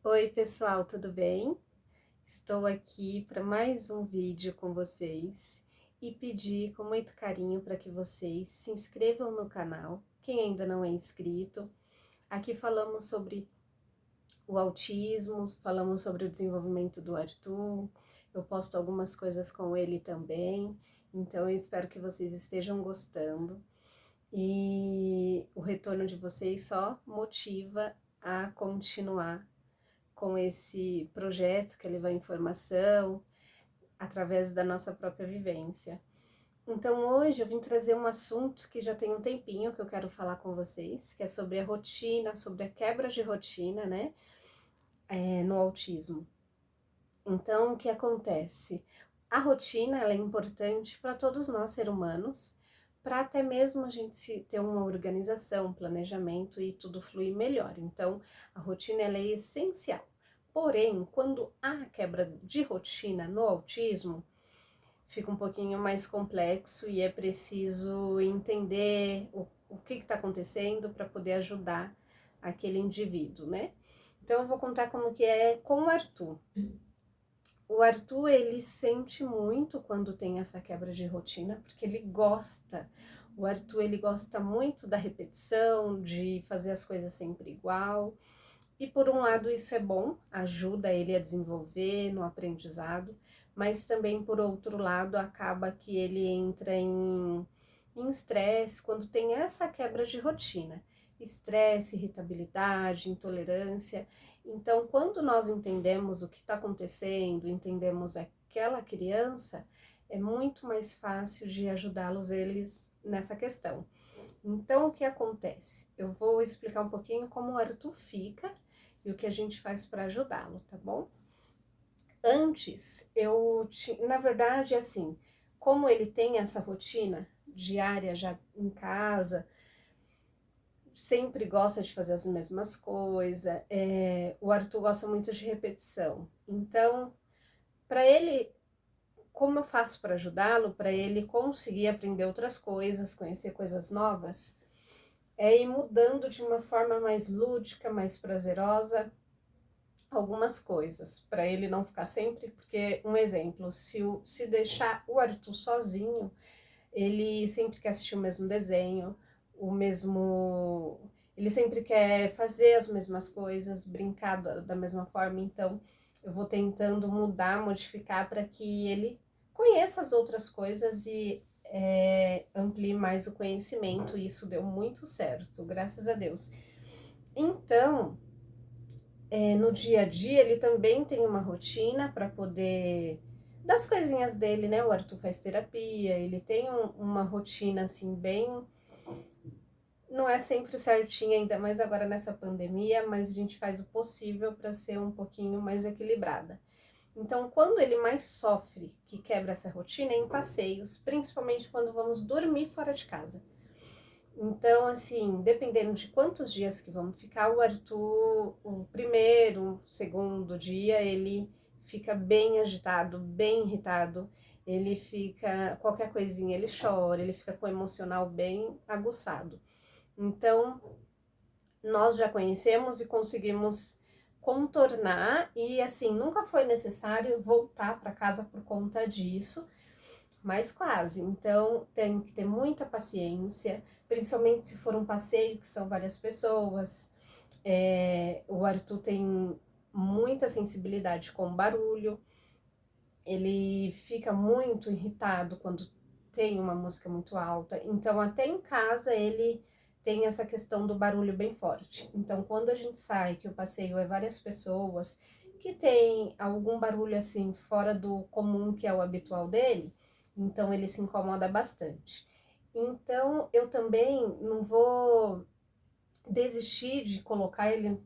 Oi, pessoal, tudo bem? Estou aqui para mais um vídeo com vocês e pedir com muito carinho para que vocês se inscrevam no canal, quem ainda não é inscrito. Aqui falamos sobre o autismo, falamos sobre o desenvolvimento do Arthur, eu posto algumas coisas com ele também, então eu espero que vocês estejam gostando e o retorno de vocês só motiva a continuar com esse projeto que leva informação através da nossa própria vivência. Então hoje eu vim trazer um assunto que já tem um tempinho que eu quero falar com vocês, que é sobre a rotina, sobre a quebra de rotina, né, no autismo. Então o que acontece? A rotina ela é importante para todos nós seres humanos, para até mesmo a gente ter uma organização, planejamento e tudo fluir melhor. Então a rotina ela é essencial. Porém, quando há quebra de rotina no autismo, fica um pouquinho mais complexo e é preciso entender o que está acontecendo para poder ajudar aquele indivíduo, né? Então eu vou contar como que é com o Arthur. O Arthur, ele sente muito quando tem essa quebra de rotina, porque ele gosta. O Arthur, ele gosta muito da repetição, de fazer as coisas sempre igual. E por um lado isso é bom, ajuda ele a desenvolver no aprendizado, mas também por outro lado acaba que ele entra em estresse quando tem essa quebra de rotina. Estresse, irritabilidade, intolerância. Então, quando nós entendemos o que está acontecendo, entendemos aquela criança, é muito mais fácil de ajudá-los eles nessa questão. Então, o que acontece? Eu vou explicar um pouquinho como o Arthur fica e o que a gente faz para ajudá-lo, tá bom? Antes, na verdade, assim, como ele tem essa rotina diária já em casa, sempre gosta de fazer as mesmas coisas, o Arthur gosta muito de repetição. Então, para ele, como eu faço para ajudá-lo, para ele conseguir aprender outras coisas, conhecer coisas novas, é ir mudando de uma forma mais lúdica, mais prazerosa, algumas coisas, para ele não ficar sempre, porque, um exemplo, se deixar o Arthur sozinho, ele sempre quer assistir o mesmo desenho, o mesmo. Ele sempre quer fazer as mesmas coisas, brincar da mesma forma, então eu vou tentando mudar, modificar para que ele conheça as outras coisas e amplie mais o conhecimento, e isso deu muito certo, graças a Deus. Então, no dia a dia, ele também tem uma rotina para poder das coisinhas dele, né? O Arthur faz terapia, ele tem uma rotina assim bem. Não é sempre certinha, ainda mais agora nessa pandemia, mas a gente faz o possível para ser um pouquinho mais equilibrada. Então, quando ele mais sofre que quebra essa rotina é em passeios, principalmente quando vamos dormir fora de casa. Então, assim, dependendo de quantos dias que vamos ficar, o Arthur, o primeiro, segundo dia, ele fica bem agitado, bem irritado, ele fica, qualquer coisinha ele chora, ele fica com o emocional bem aguçado. Então, nós já conhecemos e conseguimos contornar e, assim, nunca foi necessário voltar para casa por conta disso, mas quase. Então tem que ter muita paciência, principalmente se for um passeio que são várias pessoas. O Arthur tem muita sensibilidade com barulho, ele fica muito irritado quando tem uma música muito alta. Então até em casa ele tem essa questão do barulho bem forte. Então quando a gente sai, que o passeio é várias pessoas, que tem algum barulho assim fora do comum que é o habitual dele, então ele se incomoda bastante. Então eu também não vou desistir de colocar ele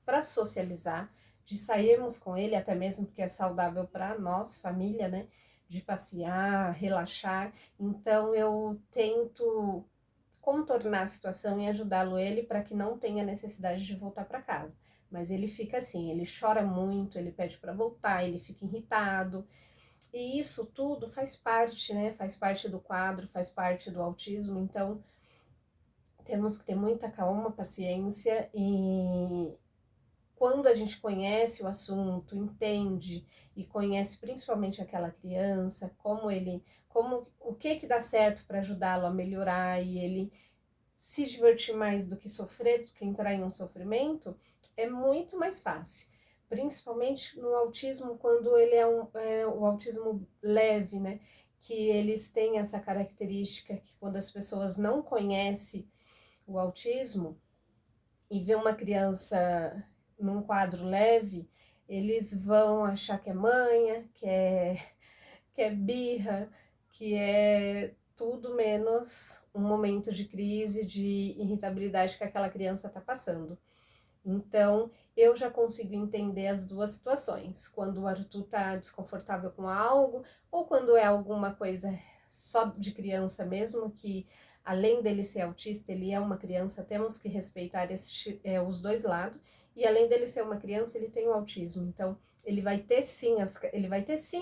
para socializar, de sairmos com ele, até mesmo porque é saudável para nós, família, né? De passear, relaxar. Então eu tento contornar a situação e ajudá-lo ele para que não tenha necessidade de voltar para casa. Mas ele fica assim, ele chora muito, ele pede para voltar, ele fica irritado. E isso tudo faz parte, né? Faz parte do quadro, faz parte do autismo. Então temos que ter muita calma, paciência e quando a gente conhece o assunto, entende e conhece principalmente aquela criança, o que dá certo para ajudá-lo a melhorar e ele se divertir mais do que sofrer, do que entrar em um sofrimento, é muito mais fácil. Principalmente no autismo, quando ele o autismo leve, né? Que eles têm essa característica que quando as pessoas não conhecem o autismo e vê uma criança num quadro leve, eles vão achar que é manha, que é birra, que é tudo menos um momento de crise, de irritabilidade que aquela criança está passando. Então, eu já consigo entender as duas situações, quando o Arthur está desconfortável com algo, ou quando é alguma coisa só de criança mesmo, que além dele ser autista, ele é uma criança, temos que respeitar os dois lados, e além dele ser uma criança, ele tem o autismo, então ele vai ter sim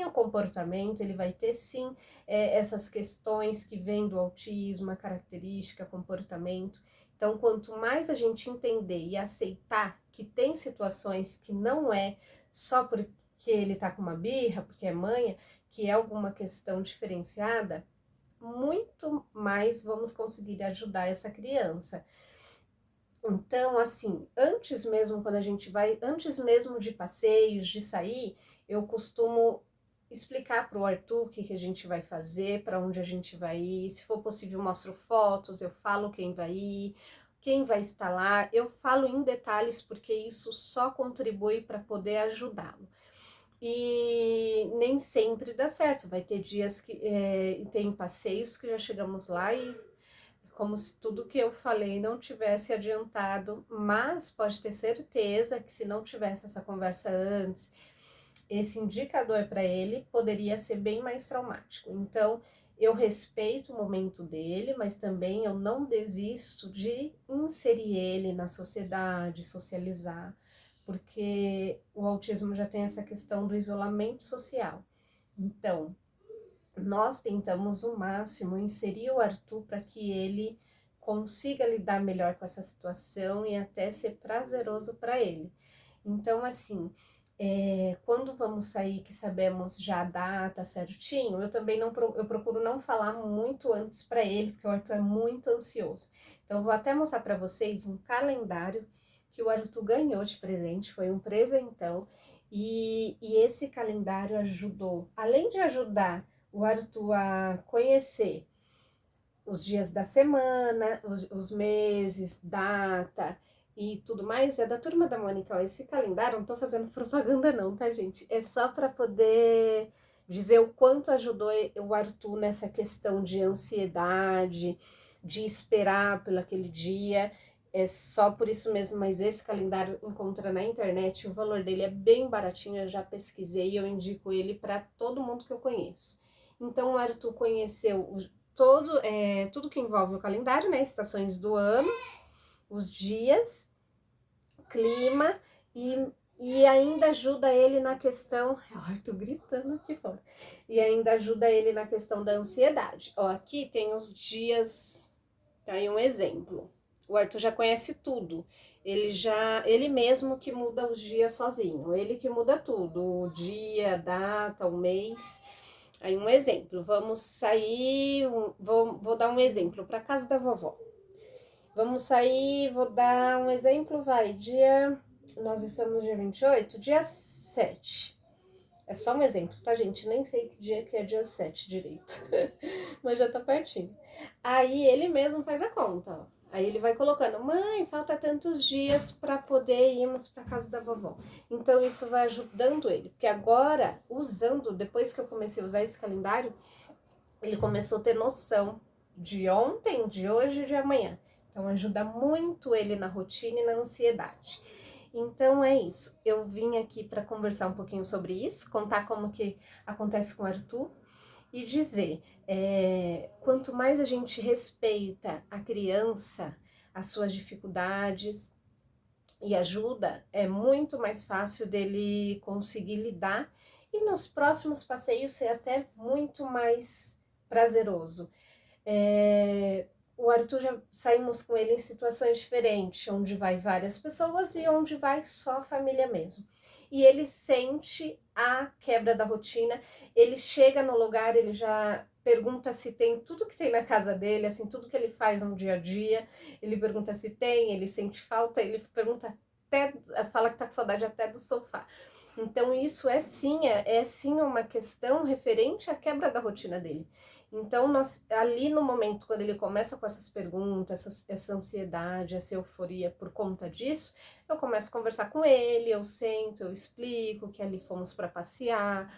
o comportamento, ele vai ter sim essas questões que vêm do autismo, a característica, comportamento. Então, quanto mais a gente entender e aceitar que tem situações que não é só porque ele tá com uma birra, porque é manha, que é alguma questão diferenciada, muito mais vamos conseguir ajudar essa criança. Então, assim, antes mesmo de passeios, de sair, eu costumo explicar para o Arthur o que a gente vai fazer, para onde a gente vai ir. Se for possível, eu mostro fotos, eu falo quem vai ir, quem vai estar lá. Eu falo em detalhes porque isso só contribui para poder ajudá-lo. E nem sempre dá certo. Vai ter dias que tem passeios que já chegamos lá e como se tudo que eu falei não tivesse adiantado, mas pode ter certeza que se não tivesse essa conversa antes, esse indicador para ele poderia ser bem mais traumático. Então, eu respeito o momento dele, mas também eu não desisto de inserir ele na sociedade, socializar, porque o autismo já tem essa questão do isolamento social. Então, nós tentamos o máximo inserir o Arthur para que ele consiga lidar melhor com essa situação e até ser prazeroso para ele. Então, assim, quando vamos sair, que sabemos já a data certinho, eu também eu procuro não falar muito antes para ele, porque o Arthur é muito ansioso. Então, eu vou até mostrar para vocês um calendário que o Arthur ganhou de presente, foi um presentão, e esse calendário ajudou, além de ajudar o Arthur a conhecer os dias da semana, os meses, data e tudo mais, é da Turma da Mônica. Ó, esse calendário, não tô fazendo propaganda não, tá, gente? É só para poder dizer o quanto ajudou o Arthur nessa questão de ansiedade, de esperar pelo aquele dia. É só por isso mesmo, mas esse calendário encontra na internet, o valor dele é bem baratinho, eu já pesquisei e eu indico ele para todo mundo que eu conheço. Então o Arthur conheceu tudo que envolve o calendário, né? Estações do ano, os dias, clima e ainda ajuda ele na questão. É o Arthur gritando aqui fora. E ainda ajuda ele na questão da ansiedade. Ó, aqui tem os dias. Tá aí um exemplo. O Arthur já conhece tudo. Ele mesmo que muda os dias sozinho. Ele que muda tudo. O dia, a data, o mês. Aí um exemplo, vamos sair, vou dar um exemplo para casa da vovó. Vamos sair, vou dar um exemplo, nós estamos no dia 28, dia 7. É só um exemplo, tá, gente? Nem sei que dia que é dia 7 direito, mas já tá pertinho. Aí ele mesmo faz a conta, ó. Aí ele vai colocando, mãe, falta tantos dias para poder irmos para casa da vovó. Então isso vai ajudando ele, porque agora, depois que eu comecei a usar esse calendário, ele começou a ter noção de ontem, de hoje e de amanhã. Então ajuda muito ele na rotina e na ansiedade. Então é isso. Eu vim aqui para conversar um pouquinho sobre isso, contar como que acontece com o Arthur e dizer, quanto mais a gente respeita a criança, as suas dificuldades e ajuda, é muito mais fácil dele conseguir lidar e nos próximos passeios ser até muito mais prazeroso. o Arthur já saímos com ele em situações diferentes, onde vai várias pessoas e onde vai só a família mesmo. E ele sente a quebra da rotina, ele chega no lugar, ele já pergunta se tem tudo que tem na casa dele, assim, tudo que ele faz no dia a dia, ele pergunta se tem, ele sente falta, ele pergunta até, fala que tá com saudade até do sofá. Então isso é sim uma questão referente à quebra da rotina dele. Então, ali no momento, quando ele começa com essas perguntas, essa ansiedade, essa euforia por conta disso, eu começo a conversar com ele, eu sento, eu explico que ali fomos para passear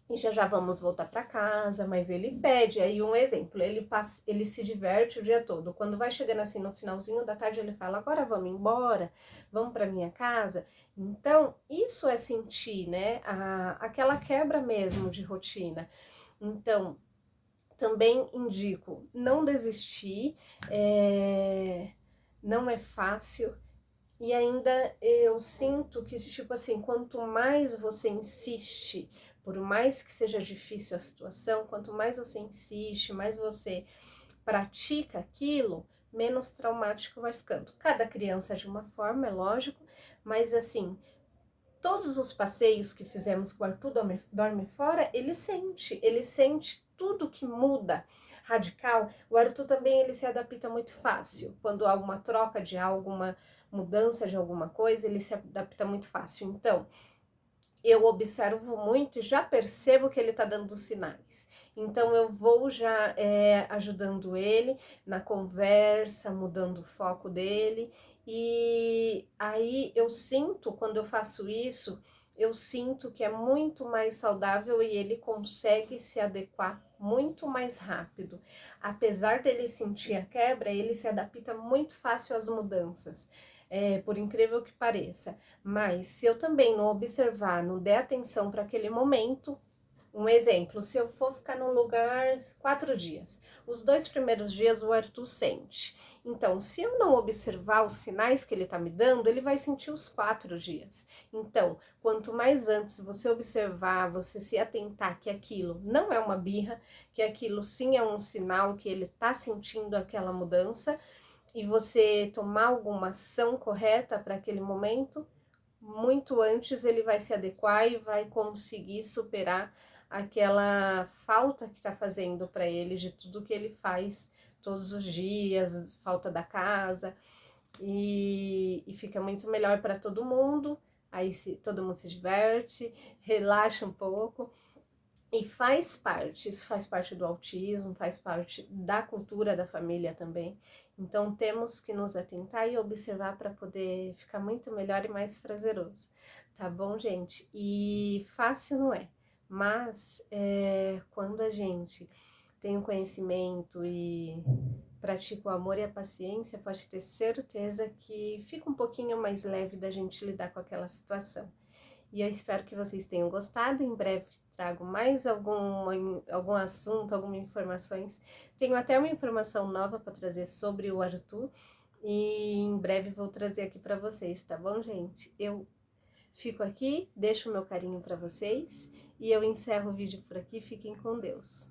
e já vamos voltar para casa, mas ele pede, aí um exemplo, ele se diverte o dia todo. Quando vai chegando assim no finalzinho da tarde, ele fala: agora vamos embora, vamos para minha casa. Então, isso é sentir, né, aquela quebra mesmo de rotina. Então, também indico não desistir, não é fácil, e ainda eu sinto que, tipo assim, quanto mais você insiste, por mais que seja difícil a situação, quanto mais você insiste, mais você pratica aquilo, menos traumático vai ficando. Cada criança é de uma forma, é lógico, mas assim, todos os passeios que fizemos com o Arthur dorme fora, ele sente tudo que muda radical. O Arthur também ele se adapta muito fácil. Quando há uma troca de alguma mudança de alguma coisa, ele se adapta muito fácil. Então, eu observo muito e já percebo que ele tá dando sinais. Então, eu vou já ajudando ele na conversa, mudando o foco dele. E aí eu sinto, quando eu faço isso, eu sinto que é muito mais saudável e ele consegue se adequar muito mais rápido. Apesar dele sentir a quebra, ele se adapta muito fácil às mudanças. Por incrível que pareça. Mas se eu também não observar, não der atenção para aquele momento, um exemplo, se eu for ficar num lugar 4 dias, os 2 primeiros dias o Arthur sente. Então, se eu não observar os sinais que ele tá me dando, ele vai sentir os 4 dias. Então, quanto mais antes você observar, você se atentar que aquilo não é uma birra, que aquilo sim é um sinal que ele tá sentindo aquela mudança, e você tomar alguma ação correta para aquele momento, muito antes ele vai se adequar e vai conseguir superar aquela falta que está fazendo para ele de tudo que ele faz todos os dias, falta da casa, e fica muito melhor para todo mundo. Aí todo mundo se diverte, relaxa um pouco. E faz parte, isso faz parte do autismo, faz parte da cultura da família também. Então temos que nos atentar e observar para poder ficar muito melhor e mais prazeroso, tá bom, gente? E fácil não é, mas quando a gente tem o conhecimento e pratica o amor e a paciência, pode ter certeza que fica um pouquinho mais leve da gente lidar com aquela situação. E eu espero que vocês tenham gostado. Em breve trago mais algum assunto, algumas informações. Tenho até uma informação nova para trazer sobre o Arthur. E em breve vou trazer aqui para vocês, tá bom, gente? Eu fico aqui, deixo o meu carinho para vocês. E eu encerro o vídeo por aqui. Fiquem com Deus.